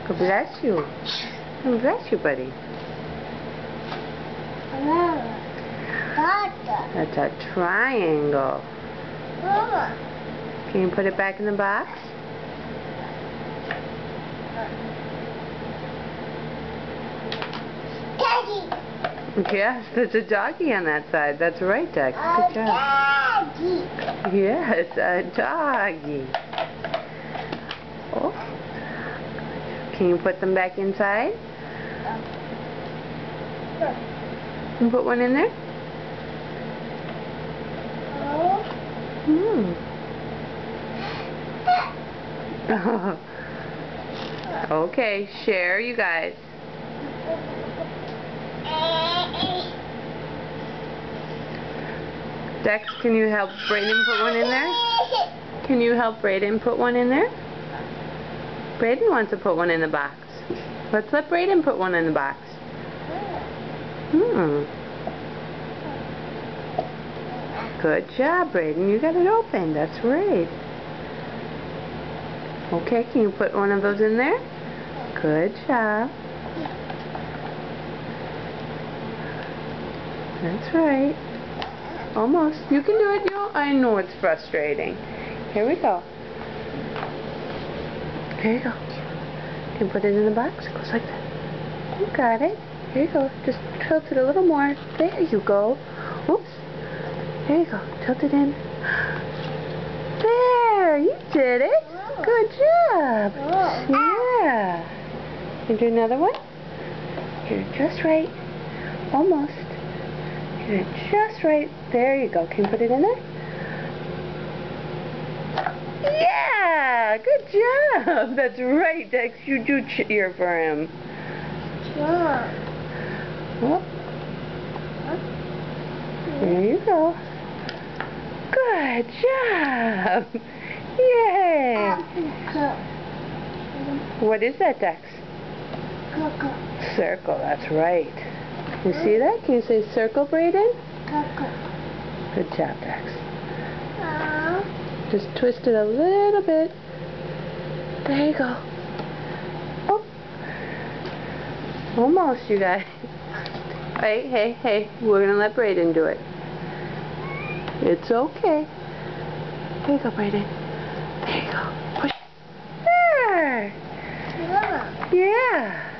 God bless you. God bless you, buddy. That's a triangle. Can you put it back in the box? Daddy. Yes, there's a doggy on that side. That's right, Dex. Good job. Doggy. Yes, a doggy. Oh. Can you put them back inside? Can you put one in there? Okay, share, you guys. Dex, can you help Brayden put one in there? Can you help Brayden put one in there? Brayden wants to put one in the box. Let's let Brayden put one in the box. Good job, Brayden. You got it open. That's right. Okay, can you put one of those in there? Good job. That's right. Almost. You can do it. I know it's frustrating. Here we go. Here you go. Can you put it in the box? It goes like that. You got it. Here you go. Just tilt it a little more. There you go. Oops. There you go. Tilt it in. There. You did it. Good job. Yeah. Can you do another one? You're just right. Almost. You're just right. There you go. Can you put it in there? Yeah! Good job! That's right, Dex. You do cheer for him. Sure. Oh. There you go. Good job! Yay! What is that, Dex? Circle, that's right. You see that? Can you say circle, Brayden? Good job, Dex. Just twist it a little bit. There you go. Oh. Almost, you guys. Hey, hey, hey. We're going to let Brayden do it. It's okay. There you go, Brayden. There you go. Push. There. Yeah.